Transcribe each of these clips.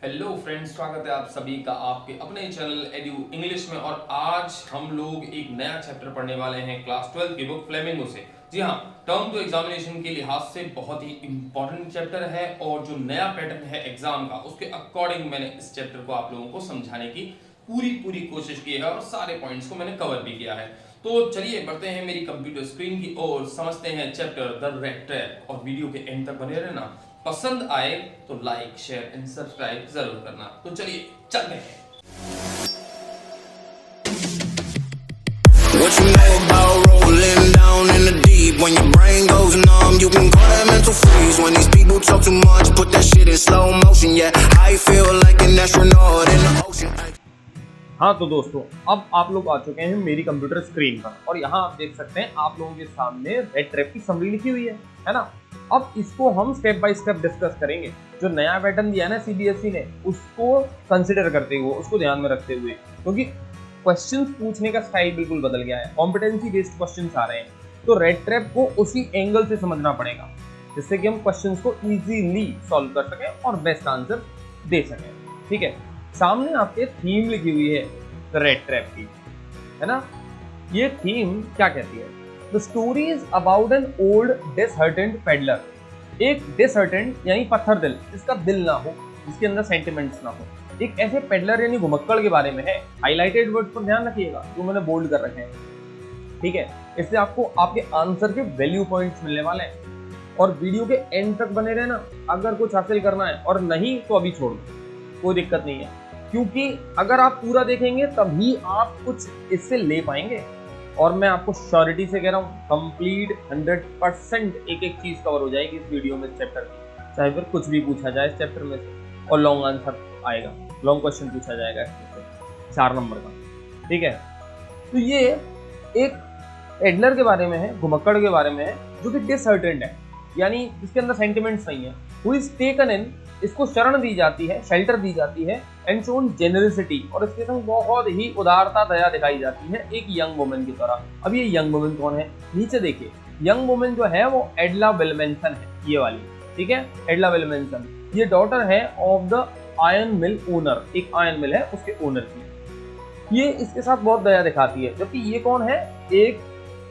Hello friends, स्वागत है आप सभी का आपके अपने चैनल एडू इंग्लिश में। और आज हम लोग एक नया चैप्टर पढ़ने वाले हैं क्लास 12 की बुक फ्लेमिंगो से। जी हाँ, टर्म टू एग्जामिनेशन के लिहाज से बहुत ही इंपॉर्टेंट चैप्टर है और जो नया पैटर्न है एग्जाम का उसके अकॉर्डिंग मैंने इस चैप्टर को आप लोगों को समझाने की पूरी कोशिश की है और सारे पॉइंट्स को मैंने कवर भी किया है। तो चलिए बढ़ते हैं मेरी कंप्यूटर स्क्रीन की ओर, समझते हैं चैप्टर द रेड ट्रैप। और वीडियो के एंड तक बने रहना। पसंद आए तो लाइक शेयर एंड सब्सक्राइब जरूर करना। तो चलिए चलते हैं। What you know about rolling down in the deep? When your brain goes numb, you can call that mental freeze. When these people talk too much, put that shit in slow motion. Yeah, I feel like an astronaut in the ocean. हाँ तो दोस्तों, अब आप लोग आ चुके हैं मेरी computer screen पर और यहाँ आप देख सकते हैं आप लोगों के सामने रेड ट्रैप की समरी लिखी हुई है ना। अब इसको हम स्टेप बाय स्टेप डिस्कस करेंगे। जो नया पैटर्न दिया है ना सीबीएसई ने, उसको कंसिडर करते हुए, उसको ध्यान में रखते हुए, क्योंकि क्वेश्चंस पूछने का स्टाइल बिल्कुल बदल गया है, कॉम्पिटेंसी बेस्ड क्वेश्चंस आ रहे हैं। तो रेड ट्रैप को उसी एंगल से समझना पड़ेगा जिससे कि हम क्वेश्चंस को इजीली सॉल्व कर सकें और बेस्ट आंसर दे सकें। ठीक है, सामने आपके थीम लिखी हुई है रेड ट्रैप की, है ना। ये थीम क्या कहती है? The story is about an old disheartened peddler. एक डिसहर्टेंड यानी पत्थर दिल, जिसका दिल ना हो, जिसके अंदर सेंटिमेंट्स ना हो, एक ऐसे पेडलर यानी घुमक्कड़ के बारे में है। हाईलाइटेड वर्ड पर ध्यान रखिएगा जो मैंने बोल्ड कर रखे हैं। ठीक है, इससे आपको आपके आंसर के वैल्यू पॉइंट्स मिलने वाले हैं। और वीडियो के एंड तक बने रहना। अगर कुछ हासिल करना है और नहीं तो अभी छोड़ दो, कोई दिक्कत नहीं है, क्योंकि अगर आप पूरा देखेंगे तभी आप कुछ इससे ले पाएंगे। और मैं आपको श्योरिटी से कह रहा हूँ, कंप्लीट 100% एक एक चीज कवर हो जाएगी इस वीडियो में चैप्टर की। चाहे फिर कुछ भी पूछा जाए इस चैप्टर में से, और लॉन्ग आंसर आएगा, लॉन्ग क्वेश्चन पूछा जाएगा इसमें से 4 नंबर का। ठीक है, तो ये एक एडलर के बारे में है, घुमक्कड़ के बारे में है, जो कि डिसहर्टेंड है, यानी जिसके अंदर सेंटिमेंट्स नहीं है। हु इज टेकन इन, इसको शरण दी जाती है, शेल्टर दी जाती है, एंड शोन जेनरसिटी, और इसके संग बहुत ही उदारता, दया दिखाई जाती है एक यंग वुमन की तरह। अब ये यंग वुमन कौन है? नीचे देखिए, यंग वुमन जो है वो एडला विल्मेंसन है, ये वाली। ठीक है, एडला विल्मेंसन, ये डॉटर है of the iron mill owner, एक आयरन मिल है उसके ओनर की। ये इसके साथ बहुत दया दिखाती है, जबकि ये कौन है? एक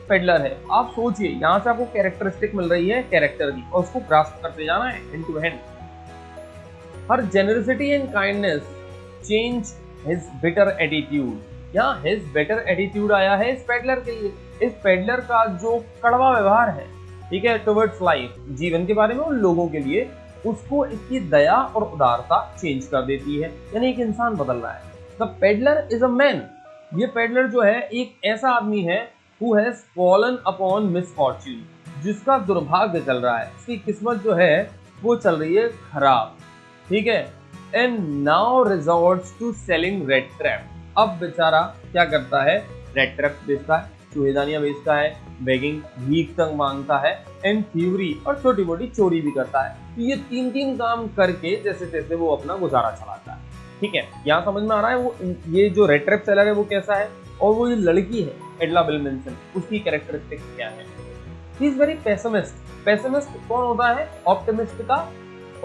पेडलर है। आप सोचिए, यहाँ से आपको कैरेक्टरिस्टिक मिल रही है कैरेक्टर की, और उसको ग्रास्प करते जाना है hand to hand. Her generosity and kindness change his bitter attitude। यहाँ his better attitude आया है इस पेडलर के लिए। इस पेडलर का जो कड़वा व्यवहार है, ठीक है, टुवर्ड्स लाइफ, जीवन के बारे में, उन लोगों के लिए, उसको इसकी दया और उदारता चेंज कर देती है, यानी एक इंसान बदल रहा है। The peddler is a man. ये पेडलर जो है एक ऐसा आदमी है who has fallen upon misfortune, जिसका दुर्भाग्य चल रहा है, उसकी किस्मत जो है वो चल रही है खराब। ठीक है, and now resorts to selling rat trap. अब बेचारा क्या करता है? रेड ट्रैप बेचता है, चूहेदानियां बेचता है, बेगिंग, भीख तक मांगता है, एंड थ्यूरी, और छोटी मोटी चोरी भी करता है। तो ये 3 काम करके जैसे तैसे वो अपना गुजारा चलाता है। ठीक है, यहाँ समझ में आ रहा है वो ये जो रेड ट्रैप सेलर है वो कैसा है, और वो ये लड़की है एडला विल्मेंसन, उसकी कैरेक्टरिस्टिक्स क्या है? He is very pessimist. Pessimist कौन होता है? ऑप्टिमिस्ट का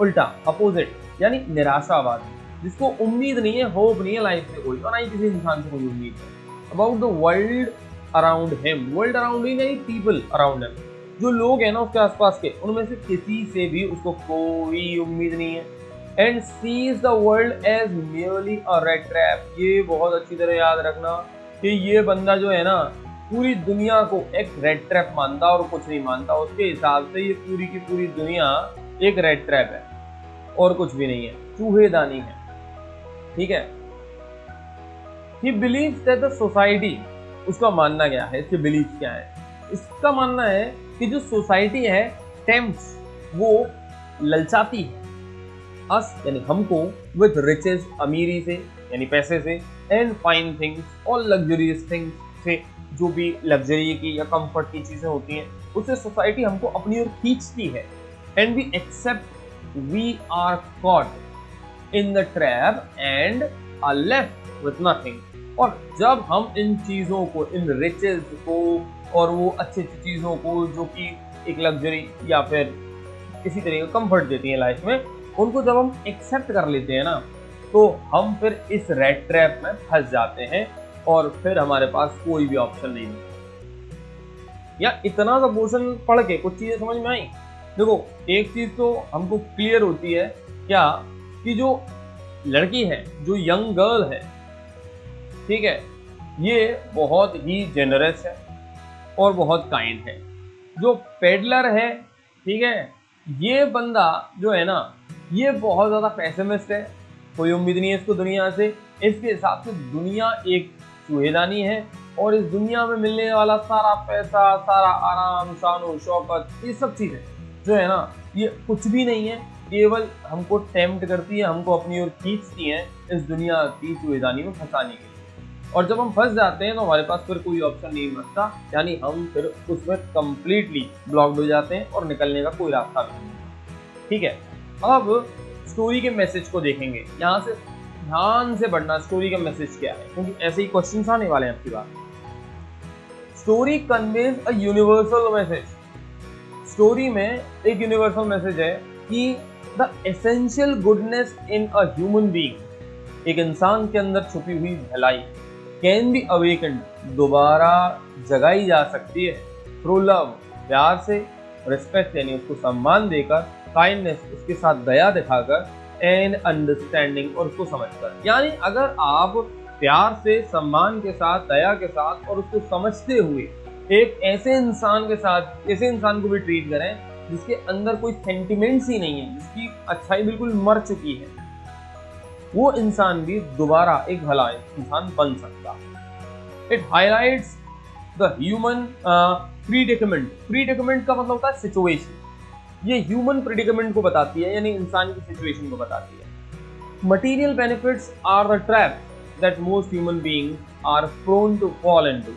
उल्टा, अपोजिट, यानी निराशावादी, जिसको उम्मीद नहीं है, होप नहीं है लाइफ में कोई, और ना ही किसी इंसान से कोई उम्मीद है। About the world around him, world around ही नहीं, पीपल अराउंड हिम, जो लोग हैं ना उसके आसपास के, उनमें से किसी से भी उसको कोई उम्मीद नहीं है। And sees the world as merely a rat trap. ये बहुत अच्छी तरह याद रखना कि ये बंदा जो है ना, पूरी दुनिया को एक रेड ट्रैप मानता और कुछ नहीं मानता। उसके हिसाब से ये पूरी की पूरी दुनिया एक रेड ट्रैप है और कुछ भी नहीं है, चूहेदानी है। ठीक है, he believes that the society, उसका मानना क्या है, इसके बिलीफ क्या है? इसका मानना है कि जो सोसाइटी है, tempts, वो ललचाती है अस, यानी हमको, विथ रिचेस, अमीरी से यानी पैसे से, एंड फाइन थिंग्स, और लग्जरियस थिंग्स से, जो भी लग्जरी की या कंफर्ट की चीजें होती हैं, उससे सोसाइटी हमको अपनी ओर खींचती है। And we accept we are caught in the trap and are left with nothing। और जब हम इन चीजों को, इन रिचेस को और वो अच्छी अच्छी चीजों को जो कि एक लग्जरी या फिर किसी तरह का कंफर्ट देती है लाइफ में, उनको जब हम एक्सेप्ट कर लेते हैं ना, तो हम फिर इस रेड ट्रैप में फंस जाते हैं और फिर हमारे पास कोई भी ऑप्शन नहीं होता। या इतना सा पोर्शन पढ़ के कुछ चीजें समझ में आई। देखो, एक चीज तो हमको क्लियर होती है क्या, कि जो लड़की है, जो यंग गर्ल है, ठीक है, ये बहुत ही जेनरस है और बहुत काइंड है। जो पेडलर है, ठीक है, ये बंदा जो है ना, ये बहुत ज्यादा पैसिमिस्ट है, कोई उम्मीद नहीं है इसको दुनिया से। इसके हिसाब से दुनिया एक चूहेदानी है और इस दुनिया में मिलने वाला सारा पैसा, सारा आराम, शानो शौकत, ये सब चीजें जो है ना, ये कुछ भी नहीं है, केवल हमको टेम्प्ट करती है, हमको अपनी ओर खींचती है इस दुनिया की चूहेदानी में फंसाने के लिए। और जब हम फंस जाते हैं तो हमारे पास फिर कोई ऑप्शन नहीं बचता, यानी हम फिर उसमें कंप्लीटली ब्लॉक्ड हो जाते हैं और निकलने का कोई रास्ता भी नहीं है। ठीक है, अब स्टोरी के मैसेज को देखेंगे। यहाँ से ध्यान से पढ़ना, स्टोरी का मैसेज क्या है, क्योंकि ऐसे ही क्वेश्चन आने वाले हैं आपकी बात। Story conveys a universal message. Story में एक यूनिवर्सल मैसेज है कि the essential goodness in a human being, एक इंसान के अंदर छुपी हुई भलाई, कैन बी अवेकेंड, दोबारा जगाई जा सकती है, थ्रू लव, प्यार से, रिस्पेक्ट यानी उसको सम्मान देकर, काइंडनेस उसके साथ दया दिखाकर, एंड अंडरस्टैंडिंग और उसको समझकर। यानी अगर आप प्यार से, सम्मान के साथ, दया के साथ और उसको समझते हुए एक ऐसे इंसान के साथ, ऐसे इंसान को भी ट्रीट करें जिसके अंदर कोई सेंटिमेंट्स ही नहीं है, जिसकी अच्छाई बिल्कुल मर चुकी है, वो इंसान भी दोबारा एक भला इंसान बन सकता। It highlights the human predicament. Predicament का मतलब होता है सिचुएशन। ये ह्यूमन प्रीडिकमेंट को बताती है, यानी इंसान की सिचुएशन को बताती है। Material benefits are the trap that most human beings are prone to fall into.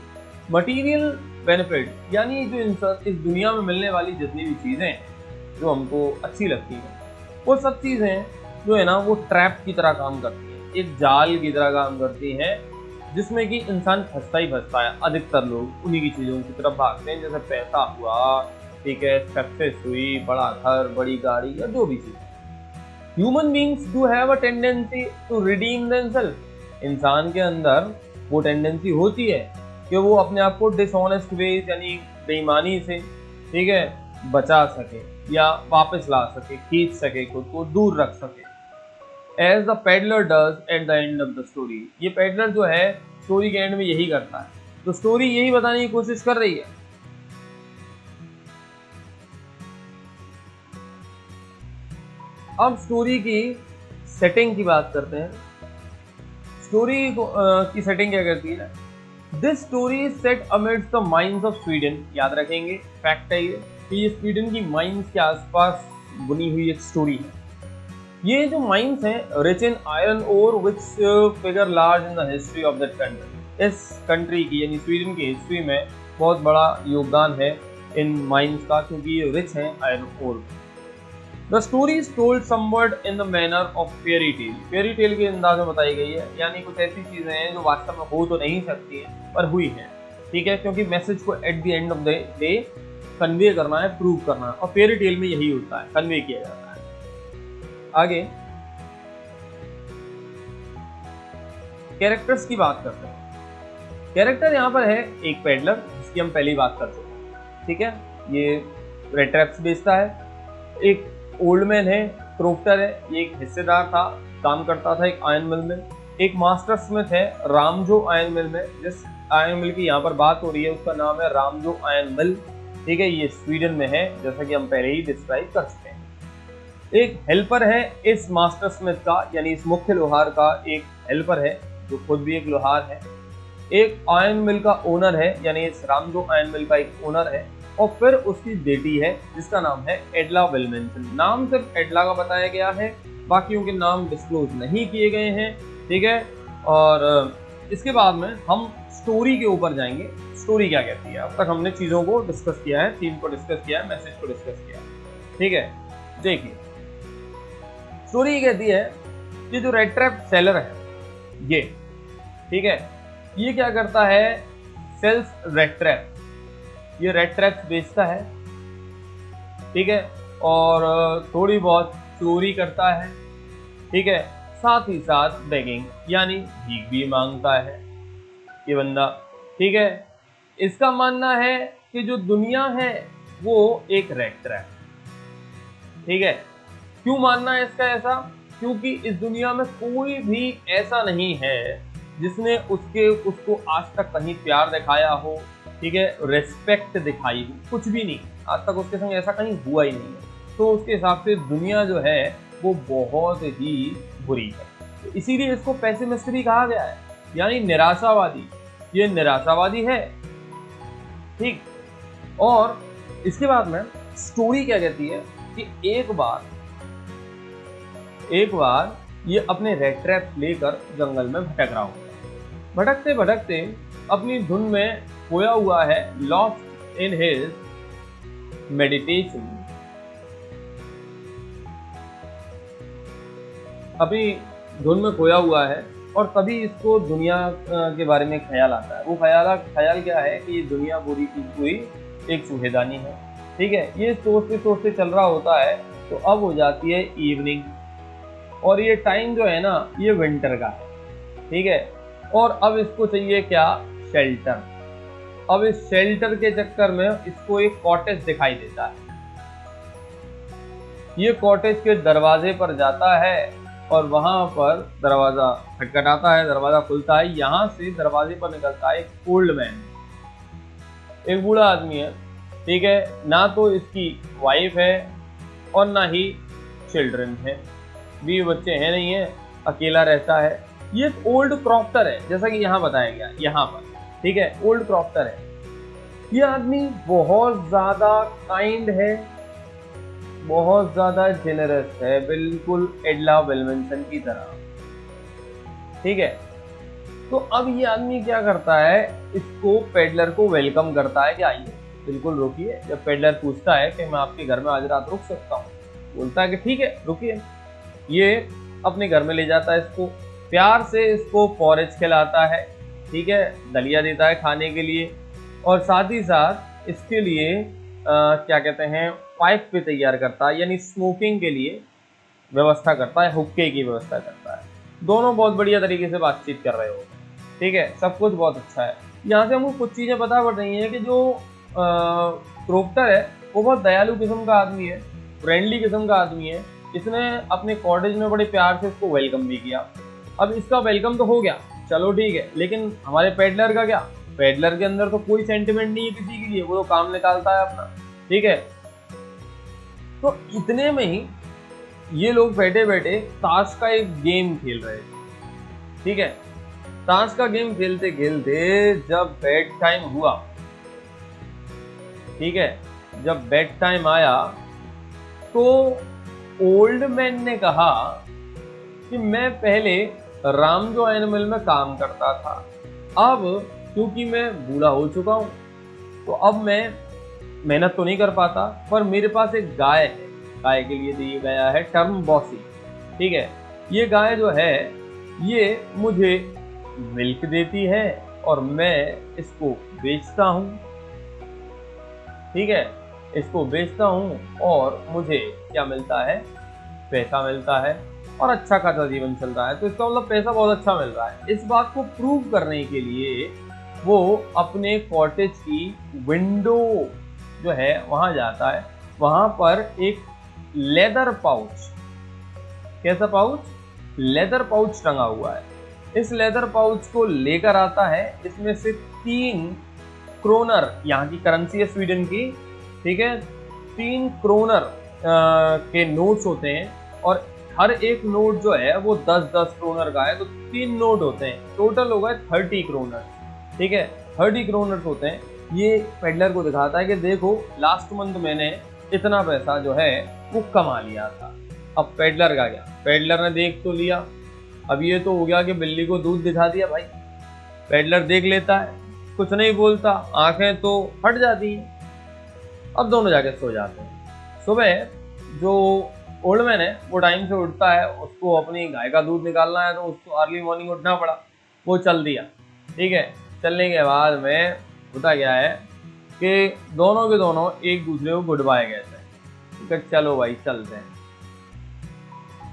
Material benefit यानी जो इंसान, इस दुनिया में मिलने वाली जितनी भी चीजें जो हमको अच्छी लगती हैं, वो सब चीजें जो है ना, वो ट्रैप की तरह काम करती हैं, एक जाल की तरह काम करती हैं, जिसमें कि इंसान फंसता ही फंसता है। अधिकतर लोग उन्हीं की चीज़ों की तरफ भागते हैं, जैसे पैसा हुआ, ठीक है, सक्सेस हुई, बड़ा घर, बड़ी गाड़ी, या जो भी चीज़। Human beings do have a tendency to redeem themselves. इंसान के अंदर वो टेंडेंसी होती है कि वो अपने आप को डिसऑनेस्ट वेज यानी बेईमानी से, ठीक है, बचा सके या वापस ला सके, खींच सके, खुद को दूर रख सके। As the peddler does at the end of the story। ये पेडलर जो है स्टोरी के एंड में यही करता है, तो स्टोरी यही बताने की कोशिश कर रही है। अब स्टोरी की सेटिंग की बात करते हैं। स्टोरी की सेटिंग क्या करती है? This story is set amidst the mines of Sweden. याद रखेंगे, फैक्ट है ये कि ये स्वीडन की माइंस के आसपास बुनी हुई एक स्टोरी है। ये जो माइंस हैं rich in iron ore which figure large in the history of that country. इस कंट्री की यानी स्वीडन की हिस्ट्री में बहुत बड़ा योगदान है इन माइंस का, क्योंकि ये रिच हैं iron ore. The story is told somewhat in the manner of fairy tale. Fairy tale के अंदाज में बताई गई है, यानी कुछ ऐसी चीजें हैं जो वास्तव में हो तो नहीं सकती हैं पर हुई हैं, ठीक है, क्योंकि मैसेज को at the end of the day convey करना है, प्रूव करना है, और फेयरी टेल में यही होता है, कन्वे किया जाता है। आगे कैरेक्टर्स की बात करते हैं। कैरेक्टर यहाँ पर है एक पेडलर, जिसकी हम पहली बात कर चुके हैं, ठीक है, ये रेड ट्रैप्स बेचता है। एक ओल्ड मैन है, क्रोफ्टर है, ये एक हिस्सेदार था, काम करता था एक आयरन मिल में। एक मास्टर स्मिथ है रामजो आयरन मिल में। जिस आयरन मिल की यहाँ पर बात हो रही है उसका नाम है रामजो आयरन मिल, ठीक है, ये स्वीडन में है, जैसा कि हम पहले ही डिस्क्राइब कर चुके हैं। एक हेल्पर है इस मास्टर स्मिथ का, यानी इस मुख्य लोहार का एक हेल्पर है जो खुद भी एक लोहार है। एक आयरन मिल का ओनर है, यानी इस रामजो आयरन मिल का एक ओनर है, और फिर उसकी बेटी है जिसका नाम है एडला विल्मेंसन। नाम सिर्फ एडला का बताया गया है, बाकियों के नाम डिस्क्लोज नहीं किए गए हैं, ठीक है। और इसके बाद में हम स्टोरी के ऊपर जाएंगे। स्टोरी क्या कहती है? अब तक हमने चीज़ों को डिस्कस किया है, थीम को डिस्कस किया है, मैसेज को डिस्कस किया है, ठीक है। देखिए, स्टोरी ये कहती है कि जो रेड ट्रैप सेलर है ये, ठीक है, ये क्या करता है? Cells red trap. ये रेड ट्रैप्स बेचता है, ठीक है, और थोड़ी बहुत चोरी करता है, ठीक है, साथ ही साथ बेगिंग यानी भीख भी मांगता है ये बंदा, ठीक है। इसका मानना है कि जो दुनिया है वो एक रैट ट्रैप, ठीक है। क्यों मानना है इसका ऐसा? क्योंकि इस दुनिया में कोई भी ऐसा नहीं है जिसने उसको आज तक कहीं प्यार दिखाया हो, ठीक है, रिस्पेक्ट दिखाई हो, कुछ भी नहीं, आज तक उसके संग ऐसा कहीं हुआ ही नहीं है। तो उसके हिसाब से दुनिया जो है वो बहुत ही बुरी है, तो इसीलिए इसको पेसिमिस्ट भी कहा गया है, यानी निराशावादी। ये निराशावादी है, ठीक। और इसके बाद में स्टोरी क्या कहती है कि एक बार ये अपने रेड ट्रैप लेकर जंगल में भटक रहा होता है। भटकते भटकते अपनी धुन में खोया हुआ है, लॉस्ट इन हिज मेडिटेशन, अपनी धुन में खोया हुआ है। और तभी इसको दुनिया के बारे में ख्याल आता है। वो ख्याल क्या है कि ये दुनिया पूरी की पूरी एक सुहेदानी है, ठीक है। ये सोचते सोचते चल रहा होता है, तो अब हो जाती है इवनिंग, और ये टाइम जो है ना ये विंटर का है, ठीक है। और अब इसको चाहिए क्या? शेल्टर। अब इस शेल्टर के चक्कर में इसको एक कॉटेज दिखाई देता है। ये कॉटेज के दरवाजे पर जाता है और वहां पर दरवाजा खटखटाता है, दरवाजा खुलता है। यहाँ से दरवाजे पर निकलता है एक ओल्ड मैन, एक बूढ़ा आदमी है, ठीक है। ना तो इसकी वाइफ है और ना ही चिल्ड्रन है, भी बच्चे हैं नहीं है, अकेला रहता है। ये एक ओल्ड क्रॉफ्टर है, जैसा कि यहाँ बताया गया यहाँ पर, ठीक है, ओल्ड क्रॉफ्टर है। ये आदमी बहुत ज्यादा काइंड है, बहुत ज्यादा जेनरस है, बिल्कुल एडला विल्मनसन की तरह, ठीक है। तो अब ये आदमी क्या करता है, इसको पेडलर को वेलकम करता है कि आइए, बिल्कुल रुकिए। जब पेडलर पूछता है कि मैं आपके घर में आज रात रुक सकता हूँ, बोलता है कि ठीक है रुकिए। ये अपने घर में ले जाता है इसको, प्यार से इसको पॉरेज खिलाता है, ठीक है, दलिया देता है खाने के लिए, और साथ ही साथ इसके लिए क्या कहते हैं, पाइप पे तैयार करता है, यानी स्मोकिंग के लिए व्यवस्था करता है, हुक्के की व्यवस्था करता है। दोनों बहुत बढ़िया तरीके से बातचीत कर रहे होते हैं, ठीक है, सब कुछ बहुत अच्छा है। यहाँ से हमको कुछ चीज़ें पता पड़ रही हैं कि जो क्रोफ्टर है वो बहुत दयालु किस्म का आदमी है, फ्रेंडली किस्म का आदमी है। इसने अपने कॉटेज में बड़े प्यार से इसको वेलकम भी किया। अब इसका वेलकम तो हो गया, चलो ठीक है, लेकिन हमारे पेडलर का क्या? पेडलर के अंदर तो कोई सेंटिमेंट नहीं है किसी के लिए, वो तो काम निकालता है अपना, ठीक है। तो इतने में ही ये लोग बैठे बैठे ताश का एक गेम खेल रहे थे, ठीक है। ताश का गेम खेलते खेलते जब बेड टाइम हुआ, ठीक है, जब बेड टाइम आया तो ओल्ड मैन ने कहा कि मैं पहले रामजो एनिमल में काम करता था, अब क्योंकि मैं बूढ़ा हो चुका हूं तो अब मैं मेहनत तो नहीं कर पाता, पर मेरे पास एक गाय है, गाय के लिए दिया गया है टर्म बॉसी, ठीक है। ये गाय जो है ये मुझे मिल्क देती है और मैं इसको बेचता हूँ, ठीक है, इसको बेचता हूँ और मुझे क्या मिलता है? पैसा मिलता है और अच्छा खासा जीवन चल रहा है। तो इसका मतलब पैसा बहुत अच्छा मिल रहा है। इस बात को प्रूव करने के लिए वो अपने कॉटेज की विंडो जो है वहां जाता है। वहां पर एक लेदर पाउच, कैसा पाउच? लेदर पाउच टंगा हुआ है। इस लेदर पाउच को लेकर आता है, इसमें से 3 क्रोनर, यहाँ की करेंसी है स्वीडन की, ठीक है, 3 क्रोनर के नोट्स होते हैं और हर एक नोट जो है वो 10-10 क्रोनर का है, तो 3 नोट होते हैं, टोटल होगा 30 क्रोनर, ठीक है, 30 क्रोनर्स होते हैं। ये पेडलर को दिखाता है कि देखो लास्ट मंथ मैंने इतना पैसा जो है वो कमा लिया था। अब पेडलर का क्या? पेडलर ने देख तो लिया, अब ये तो हो गया कि बिल्ली को दूध दिखा दिया भाई। पेडलर देख लेता है, कुछ नहीं बोलता, आंखें तो फट जाती हैं। अब दोनों जाके सो जाते हैं। सुबह जो ओल्ड मैन है वो टाइम से उठता है, उसको अपनी गाय का दूध निकालना है, तो उसको अर्ली मॉर्निंग उठना पड़ा, वो चल दिया, ठीक है। चलने के बाद में होता क्या है कि दोनों के दोनों एक दूसरे को गुड बाय कहते हैं, ठीक है, चलो भाई चलते हैं।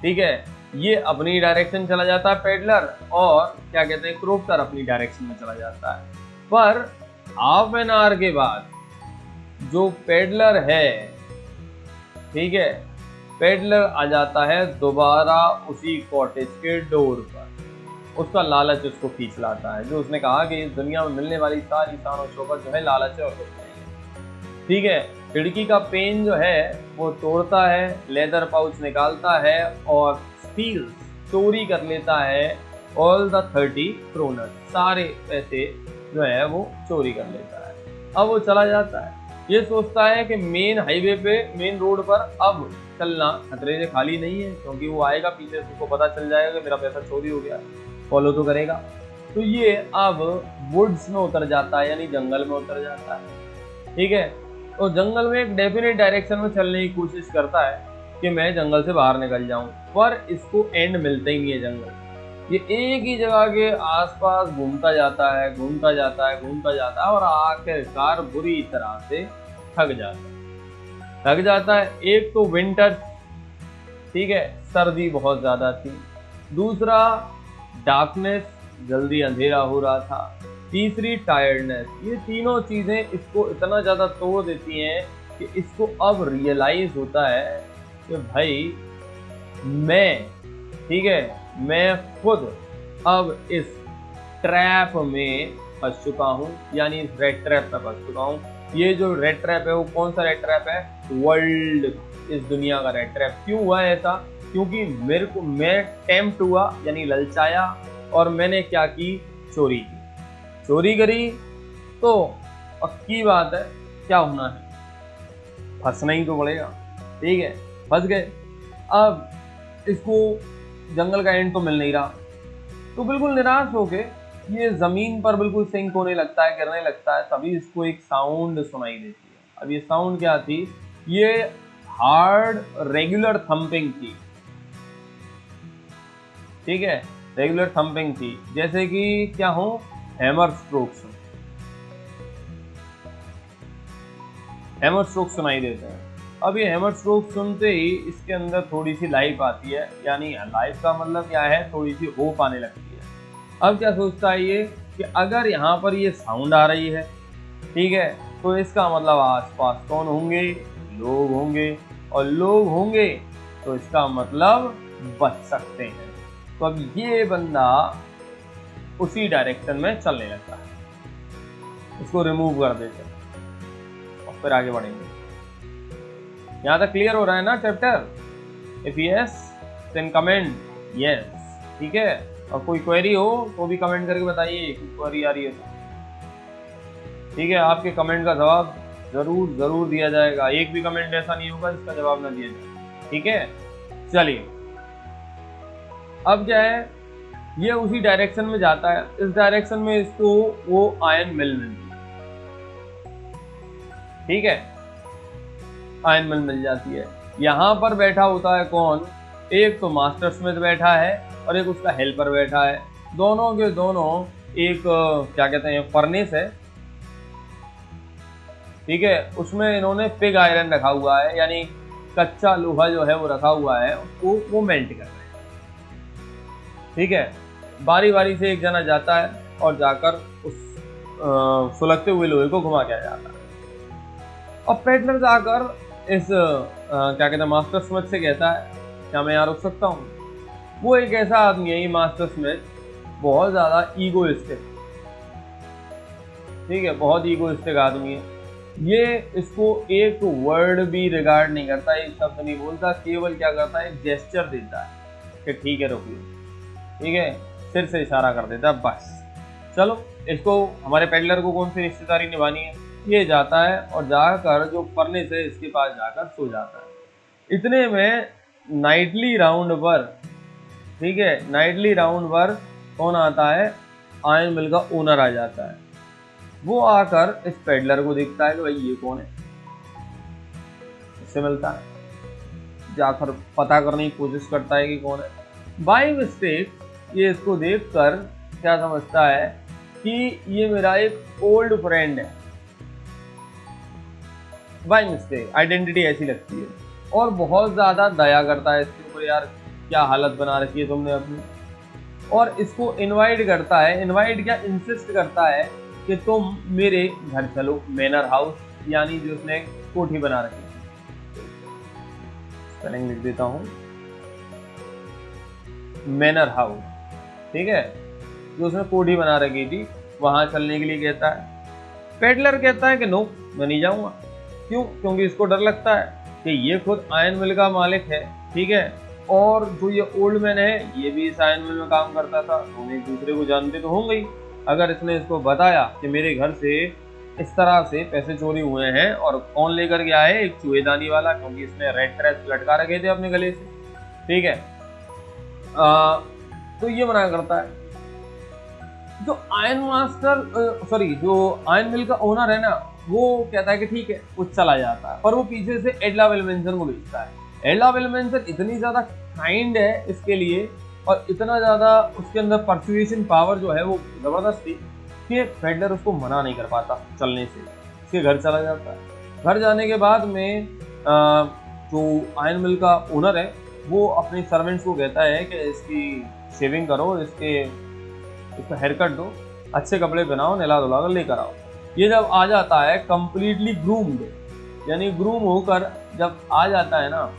ठीक है, ये अपनी डायरेक्शन चला जाता है पेडलर, और क्या कहते हैं क्रोफ्टर अपनी डायरेक्शन में चला जाता है। पर हाफ एन आवर के बाद जो पेडलर है, ठीक है, पेडलर आ जाता है दोबारा उसी कॉटेज के डोर पर। उसका लालच उसको खींच लाता है, जो उसने कहा कि इस दुनिया में मिलने वाली सारी शान और शौकत जो है लालच है और कुछ नहीं है। ठीक है, खिड़की का पेन जो है वो तोड़ता है, लेदर पाउच निकालता है और स्टील चोरी कर लेता है। ऑल द 30 क्रोनर, सारे पैसे जो है वो चोरी कर लेता है। अब वो चला जाता है, ये सोचता है कि मेन हाईवे पे, मेन रोड पर अब चलना खतरे से खाली नहीं है, क्योंकि वो आएगा पीछे से, उसको पता चल जाएगा कि मेरा पैसा चोरी हो गया, फॉलो तो करेगा। तो ये अब वुड्स में उतर जाता है, यानी जंगल में उतर जाता है। ठीक है, तो जंगल में एक डेफिनेट डायरेक्शन में चलने की कोशिश करता है कि मैं जंगल से बाहर निकल जाऊं, पर इसको एंड मिलता ही नहीं है जंगल। ये एक ही जगह के आसपास घूमता जाता है, घूमता जाता है, घूमता जाता है, और आखिरकार बुरी तरह से थक जाता है। एक तो विंटर, ठीक है, सर्दी बहुत ज्यादा थी, दूसरा डार्कनेस, जल्दी अंधेरा हो रहा था, तीसरी टायर्डनेस। ये तीनों चीजें इसको इतना ज्यादा तोड़ देती हैं कि इसको अब रियलाइज होता है कि भाई मैं, ठीक है, मैं खुद अब इस ट्रैप में फंस चुका हूँ, यानी इस रेड ट्रैप में फंस चुका हूँ। ये जो रेड ट्रैप है वो कौन सा रेड ट्रैप है? वर्ल्ड, इस दुनिया का रेड ट्रैप। क्यों हुआ है ऐसा? क्योंकि मैं टेम्प्ट हुआ, यानी ललचाया, और मैंने क्या की? चोरी करी। तो पक्की बात है क्या होना है? फंसना ही तो पड़ेगा। ठीक है, फंस गए। अब इसको जंगल का एंड तो मिल नहीं रहा, तो बिल्कुल निराश होके ये जमीन पर बिल्कुल सिंक होने लगता है, गिरने लगता है। तभी इसको एक साउंड सुनाई देती है। अब ये साउंड क्या थी? ये हार्ड रेगुलर थंपिंग थी। ठीक है, रेगुलर थंपिंग थी, जैसे कि क्या हो, हैमर स्ट्रोक सुनाई देते हैं। अब ये हैमर स्ट्रोक सुनते ही इसके अंदर थोड़ी सी लाइफ आती है, यानी लाइफ का मतलब क्या है? थोड़ी सी होप आने लगती है। अब क्या सोचता है ये कि अगर यहाँ पर ये साउंड आ रही है, ठीक है, तो इसका मतलब आसपास कौन होंगे? लोग होंगे, और लोग होंगे तो इसका मतलब बच सकते हैं। तो अब ये बंदा उसी डायरेक्शन में चलने लगता है, इसको रिमूव कर देते हैं और फिर आगे बढ़ेंगे। यहाँ तक क्लियर हो रहा है ना chapter? If yes then comment yes. ठीक है, और कोई क्वेरी हो तो भी कमेंट करके बताइए कि क्वेरी आ रही है तो। ठीक है, आपके कमेंट का जवाब जरूर दिया जाएगा। एक भी कमेंट ऐसा नहीं होगा जिसका जवाब ना दिया जाए। ठीक है, चलिए अब क्या है, ये उसी डायरेक्शन में जाता है। इस डायरेक्शन में इसको वो आयरन मिल मिलती है। ठीक है, आयरन मिल मिल जाती है। यहाँ पर बैठा होता है कौन? एक तो मास्टर स्मिथ बैठा है और एक उसका हेल्पर बैठा है। दोनों के दोनों एक क्या कहते हैं, फर्नेस है। ठीक है, उसमें इन्होंने पिग आयरन रखा हुआ है, यानी कच्चा लोहा जो है वो रखा हुआ है, उसको वो मेल्ट कर रहे हैं। ठीक है, बारी बारी से एक जना जाता है और जाकर उस सुलगते हुए लोहे को घुमा के जाता है। और पेडलर जाकर इस क्या कहते हैं, मास्टर स्मिथ से कहता है, क्या मैं यहाँ रुक सकता हूँ? वो एक ऐसा आदमी है, ये मास्टर स्मिथ, बहुत ज़्यादा ईगोइस्टिक। ठीक है, बहुत ईगोइस्टिक आदमी है। ये इसको एक वर्ड भी रिगार्ड नहीं करता, एक शब्द नहीं बोलता, केवल क्या करता है, एक जेस्चर देता है कि ठीक है रुकिए। ठीक है, सिर से इशारा कर देता है, बस। चलो, इसको हमारे पेडलर को कौन सी रिश्तेदारी निभानी है? ये जाता है और जाकर जो फर्नेस है इसके पास जाकर सो जाता है। इतने में नाइटली राउंड पर, ठीक है, नाइटली राउंड पर कौन आता है? आयरन मिल का ओनर आ जाता है। वो आकर इस पेडलर को देखता है कि भाई ये कौन है, इससे मिलता है, जाकर पता करने की कोशिश करता है कि कौन है। बाय मिस्टेक ये इसको देखकर क्या समझता है कि ये मेरा एक ओल्ड फ्रेंड है। बाय मिस्टेक आइडेंटिटी ऐसी लगती है, और बहुत ज्यादा दया करता है इसके ऊपर। यार क्या हालत बना रखी है तुमने अपनी। और इसको इनवाइट करता है, इनवाइट क्या इंसिस्ट करता है कि तुम मेरे घर चलो, मैनर हाउस, यानी जो उसने कोठी बना रखी है, स्पेलिंग लिख देता हूं, मैनर हाउस, ठीक है, जो उसने कोठी बना रखी थी, वहां चलने के लिए कहता है। पेडलर कहता है कि नो, मैं नहीं जाऊंगा। क्यों? क्योंकि इसको डर लगता है कि ये खुद आयरन मिल का मालिक है, ठीक है, और जो ये ओल्ड मैन है ये भी इस आयरन मिल में काम करता था, दोनों एक दूसरे को जानते तो होंगे ही। अगर इसने इसको बताया कि मेरे घर से इस तरह से पैसे चोरी हुए हैं, और कौन लेकर गया है, एक चूहेदानी वाला, क्योंकि इसने रेड ट्रेस लटका रखे थे अपने गले से, ठीक है, तो ये मना करता है। जो आयरन मास्टर जो आयरन मिल का ओनर है ना, वो कहता है कि ठीक है, वो चला जाता है, पर वो पीछे से एडला विल्मेंसन को भेजता है। एडला विल्मेंसन इतनी ज्यादा काइंड है इसके लिए, और इतना ज्यादा उसके अंदर परसुएशन पावर जो है वो जबरदस्त थी कि पेडलर उसको मना नहीं कर पाता चलने से, इसके घर चला जाता है। घर जाने के बाद में जो आयरन मिल का ओनर है वो अपने सर्वेंट्स को कहता है कि इसकी शेविंग करो, इसको हेयर कट दो, अच्छे कपड़े पहनाओ, नहला धुला कर लेकर आओ। ये जब आ जाता है कंप्लीटली ग्रूम्ड, यानी ग्रूम होकर जब आ जाता है ना,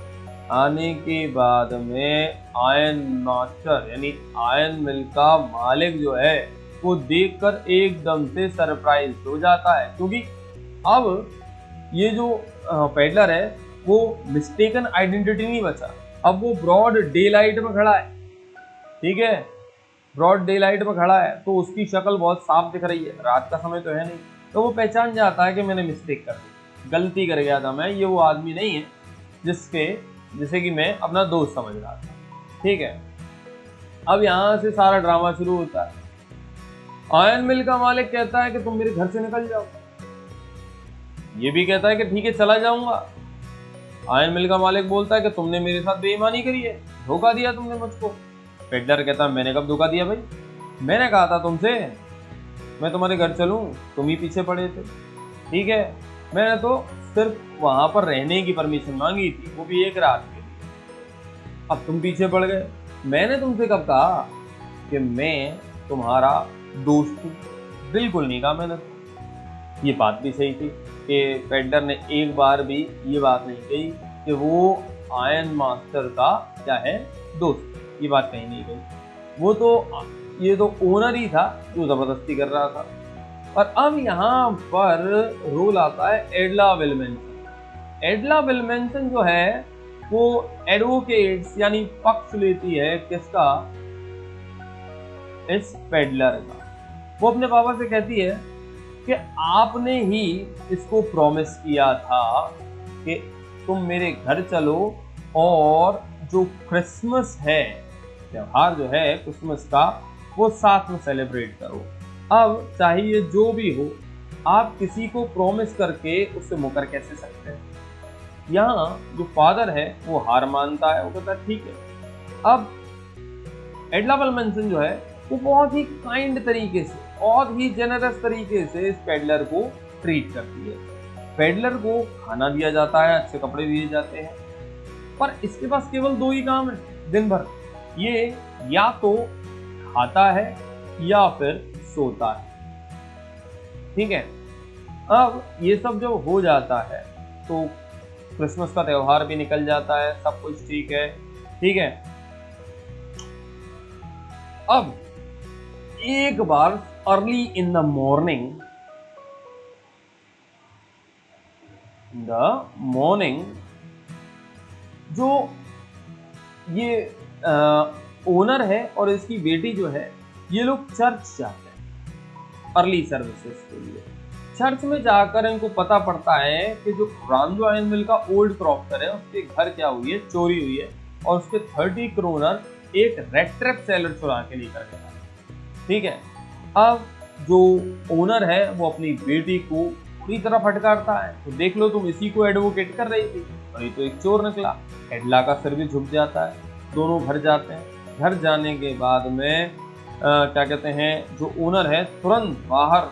आने के बाद में आयरन मास्टर यानी आयरन मिल का मालिक जो है वो देखकर एकदम से सरप्राइज हो जाता है, क्योंकि अब ये जो पेडलर है वो मिस्टेकन आइडेंटिटी नहीं बचा, अब वो ब्रॉड डे लाइट में खड़ा है, ठीक है, ब्रॉड डे लाइट में खड़ा है, तो उसकी शक्ल बहुत साफ दिख रही है, रात का समय तो है नहीं, तो वो पहचान जाता है कि मैंने मिस्टेक कर दी, गलती कर गया था मैं, ये वो आदमी नहीं है जिसे कि मैं अपना दोस्त समझ रहा था, ठीक है। अब यहाँ से सारा ड्रामा शुरू होता है। आयरन मिल का मालिक कहता है कि तुम मेरे घर से निकल जाओ, ये भी कहता है कि ठीक है चला जाऊंगा। आयरन मिल का मालिक बोलता है कि तुमने मेरे साथ बेईमानी करी है, धोखा दिया तुमने मुझको। पेडलर कहता है मैंने कब धोखा दिया भाई, मैंने कहा था तुमसे मैं तुम्हारे घर चलूं, तुम ही पीछे पड़े थे, ठीक है, मैंने तो सिर्फ वहां पर रहने की परमिशन मांगी थी, वो भी एक रात के लिए, अब तुम पीछे पड़ गए। मैंने तुमसे कब कहा कि मैं तुम्हारा दोस्त हूं, बिल्कुल नहीं कहा मैंने तो। ये बात भी सही थी कि पेडलर ने एक बार भी ये बात नहीं कही कि वो आयरन मास्टर का क्या है दोस्त, ये बात कहीं नहीं गई, वो तो ये तो ओनर ही था जो जबरदस्ती कर रहा था। और अब यहाँ पर रोल आता है एडला विल्मेंसन। एडला विल्मेंसन जो है वो एडवोकेट्स यानी पक्ष लेती है किसका, इस पेडलर का। वो अपने पापा से कहती है कि आपने ही इसको प्रॉमिस किया था कि तुम मेरे घर चलो और जो क्रिसमस है, त्योहार जो है क्रिसमस का, वो साथ में सेलिब्रेट करो। अब चाहिए जो भी हो, आप किसी को प्रॉमिस करके उससे मुकर कैसे सकते हैं। यहाँ जो फादर है वो हार मानता है, वो कहता है ठीक है। अब एडला विल्मेंसन जो है वो बहुत ही काइंड तरीके से, बहुत ही जेनरस तरीके से इस पेडलर को ट्रीट करती है। पेडलर को खाना दिया जाता है, अच्छे कपड़े दिए जाते हैं, पर इसके पास केवल दो ही काम है दिन भर, ये या तो खाता है या फिर सोता है, ठीक है। अब ये सब जब हो जाता है तो क्रिसमस का त्योहार भी निकल जाता है, सब कुछ ठीक है, ठीक है। अब एक बार अर्ली इन द मॉर्निंग जो ये ओनर है और इसकी बेटी जो है, ये लोग चर्च जाते हैं अर्ली सर्विसेज के लिए। चर्च में जाकर इनको पता पड़ता है कि जो रांजो आयरन मिल का ओल्ड क्रॉफ्टर है उसके घर क्या हुई है, चोरी हुई है, और उसके 30 क्रोनर एक रेड ट्रैप सेलर चुरा के लेकर गया, ठीक है। अब जो ओनर है वो अपनी बेटी को पूरी तरह फटकारता है, तो देख लो तुम इसी को एडवोकेट कर रही थी, और ये तो एक चोर निकला। एडला का सिर भी झुक जाता है, दोनों घर जाते हैं। घर जाने के बाद में क्या कहते हैं, जो ओनर है तुरंत बाहर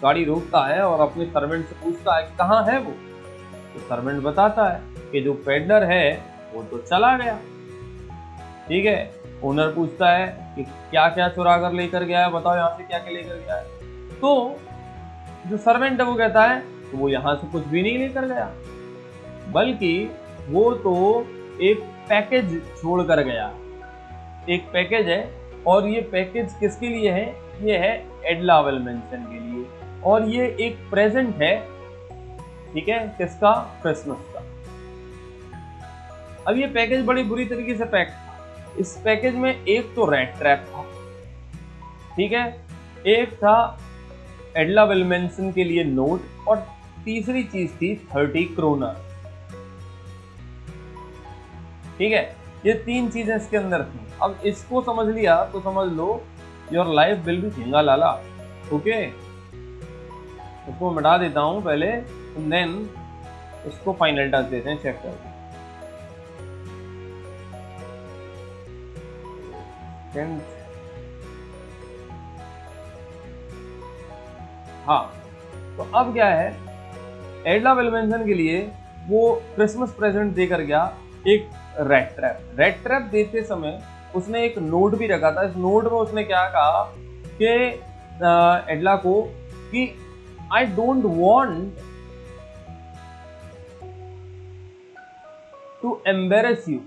गाड़ी रोकता है और अपने सर्वेंट से पूछता है कहाँ है वो। तो सर्वेंट बताता है कि जो पेडलर है वो तो चला गया। ठीक है। ओनर पूछता है कि क्या क्या चुरा कर लेकर गया है, बताओ यहाँ से क्या क्या लेकर गया है। तो जो सर्वेंट है वो कहता है तो वो यहाँ से कुछ भी नहीं लेकर गया, बल्कि वो तो एक पैकेज छोड़ कर गया। एक पैकेज है, और ये पैकेज किसके लिए है? ये है एडला विल्मेंसन के लिए, और ये एक प्रेजेंट है, ठीक है, किसका? क्रिसमस का। अब ये पैकेज बड़ी बुरी तरीके से पैक था। इस पैकेज में एक तो रेड ट्रैप था, ठीक है, एक था एडला विल्मेंसन के लिए नोट, और तीसरी चीज थी 30 क्रोनर, ठीक है। ये 3 चीजें इसके अंदर थी। अब इसको समझ लिया तो समझ लो योर लाइफ विल बी झिंगा लाला। ओके, इसको मिटा देता हूं पहले, देन इसको फाइनल टच देते हैं चेक करके। हाँ, तो अब क्या है, एडला विल्मेंसन के लिए वो क्रिसमस प्रेजेंट देकर गया एक रेड ट्रैप। रेड ट्रैप देते समय उसने एक नोट भी रखा था। इस नोट में उसने क्या कहा कि एडला को कि I don't want to embarrass you,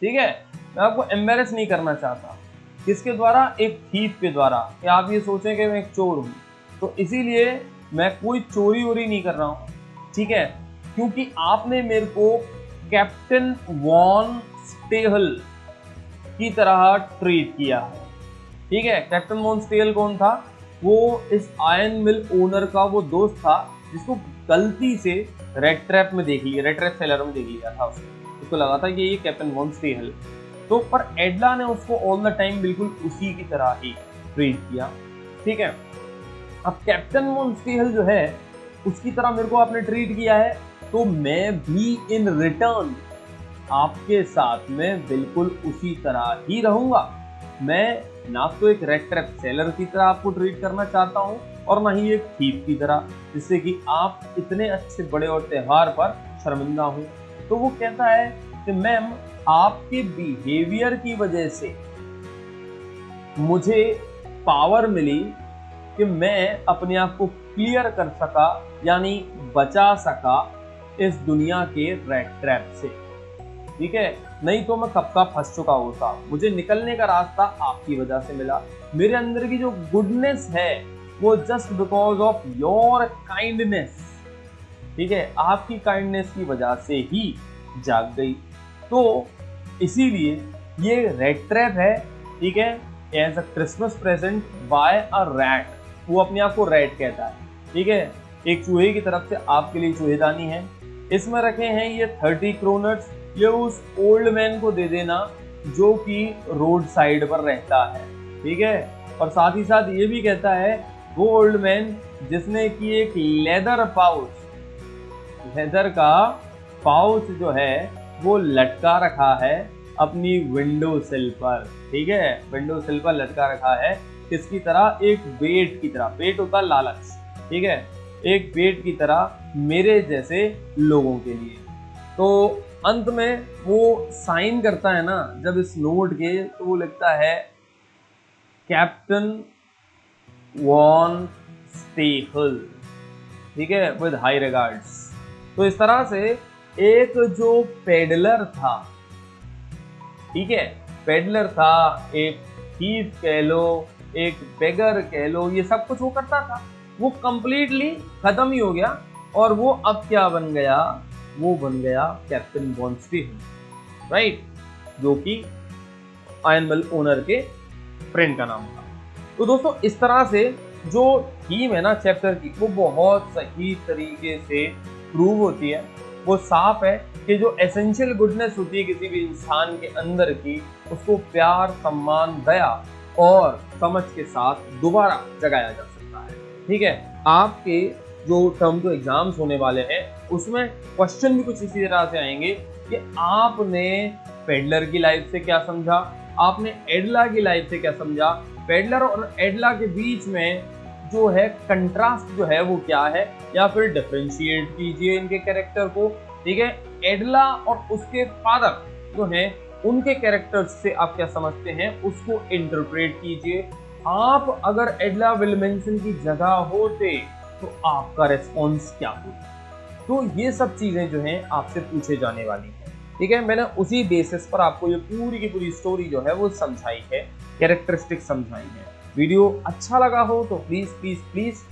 ठीक है, मैं आपको एम्बेरस नहीं करना चाहता। किसके द्वारा? एक थीफ के द्वारा, कि आप ये सोचें कि मैं एक चोर हूं, तो इसीलिए मैं कोई चोरी वोरी नहीं कर रहा हूं, ठीक है, क्योंकि आपने मेरे को कैप्टन वॉन स्टेहल की तरह ट्रीट किया है, ठीक है। कैप्टन वॉन स्टेहल कौन था? वो इस आयरन मिल ओनर का वो दोस्त था जिसको गलती से रेड ट्रैप में देख लिया, रेड ट्रैप सेलर में देख लिया था उसको लगा था कि ये कैप्टन वॉन स्टेहल। तो पर एडला ने उसको ऑल द टाइम बिल्कुल उसी की तरह ही ट्रीट किया, ठीक है। अब कैप्टन वॉन स्टेहल जो है उसकी तरह मेरे को आपने ट्रीट किया है, तो मैं भी इन रिटर्न आपके साथ में बिल्कुल उसी तरह ही रहूंगा। मैं ना तो एक रेड ट्रैप सेलर की तरह आपको ट्रीट करना चाहता हूं, और ना ही एक थीफ की तरह, जिससे कि आप इतने अच्छे बड़े और त्योहार पर शर्मिंदा हूं। तो वो कहता है कि मैम, आपके बिहेवियर की वजह से मुझे पावर मिली कि मैं अपने आप को क्लियर कर सका, यानी बचा सका इस दुनिया के रेड ट्रैप से, ठीक है। नहीं तो मैं कब का फंस चुका होता। मुझे निकलने का रास्ता आपकी वजह से मिला। मेरे अंदर की जो गुडनेस है वो just because of your kindness, ठीक है, आपकी काइंडनेस की वजह से ही जाग गई। तो इसीलिए ये रेड ट्रैप है, ठीक है, as a Christmas present by a rat. वो अपने आप को रैट कहता है, ठीक है, एक चूहे की तरफ से आपके लिए चूहेदानी है। इसमें रखे हैं ये 30 क्रोनर्स, ये उस ओल्ड मैन को दे देना जो कि रोड साइड पर रहता है, ठीक है। और साथ ही साथ ये भी कहता है वो ओल्ड मैन जिसने कि एक लेदर का पाउच जो है वो लटका रखा है अपनी विंडो सिल पर, ठीक है, विंडो सिल पर लटका रखा है। किसकी तरह? एक बेट की तरह। बेट होता है लालच, ठीक है, एक बेट की तरह मेरे जैसे लोगों के लिए। तो अंत में वो साइन करता है ना जब इस नोट के, तो वो लिखता है कैप्टन वॉन स्टेहल, ठीक है, विद हाई रिगार्ड्स। तो इस तरह से एक जो पेडलर था, ठीक है, पेडलर था, एक थीफ कह लो, एक बेगर कह लो, ये सब कुछ वो करता था, वो कंप्लीटली खत्म ही हो गया। और वो अब क्या बन गया? वो बन गया कैप्टन वॉन स्टेहल, राइट, जो कि आयरन मिल ओनर के फ्रेंड का नाम था। तो दोस्तों इस तरह से जो थीम है ना चैप्टर की, वो बहुत सही तरीके से प्रूव होती है। वो साफ है कि जो एसेंशियल गुडनेस होती है किसी भी इंसान के अंदर की, उसको प्यार, सम्मान, दया और समझ के साथ दोबारा जगाया जा सकता है, ठीक है। आपके जो टर्म टू एग्जाम्स होने वाले हैं उसमें क्वेश्चन भी कुछ इसी तरह से आएंगे कि आपने पेडलर की लाइफ से क्या समझा, आपने एडला की लाइफ से क्या समझा, पेडलर और एडला के बीच में जो है कंट्रास्ट जो है वो क्या है, या फिर डिफरेंशिएट कीजिए इनके कैरेक्टर को, ठीक है। एडला और उसके फादर जो है उनके कैरेक्टर्स से आप क्या समझते हैं उसको इंटरप्रेट कीजिए। आप अगर एडला विल्मेंसन की जगह होते तो आपका रेस्पॉन्स क्या होता। तो ये सब चीजें जो हैं आपसे पूछे जाने वाली हैं, ठीक है। मैंने उसी बेसिस पर आपको ये पूरी की पूरी स्टोरी जो है वो समझाई है, कैरेक्टरिस्टिक समझाई है। वीडियो अच्छा लगा हो तो प्लीज प्लीज प्लीज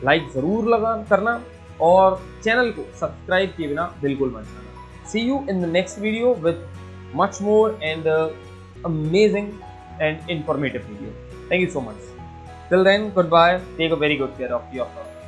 लाइक जरूर करना और चैनल को सब्सक्राइब किए बिना बिल्कुल मत जाना। See you in the next video with much more and amazing and informative video. Thank you so much. Till then, goodbye. Take a very good care of yourself.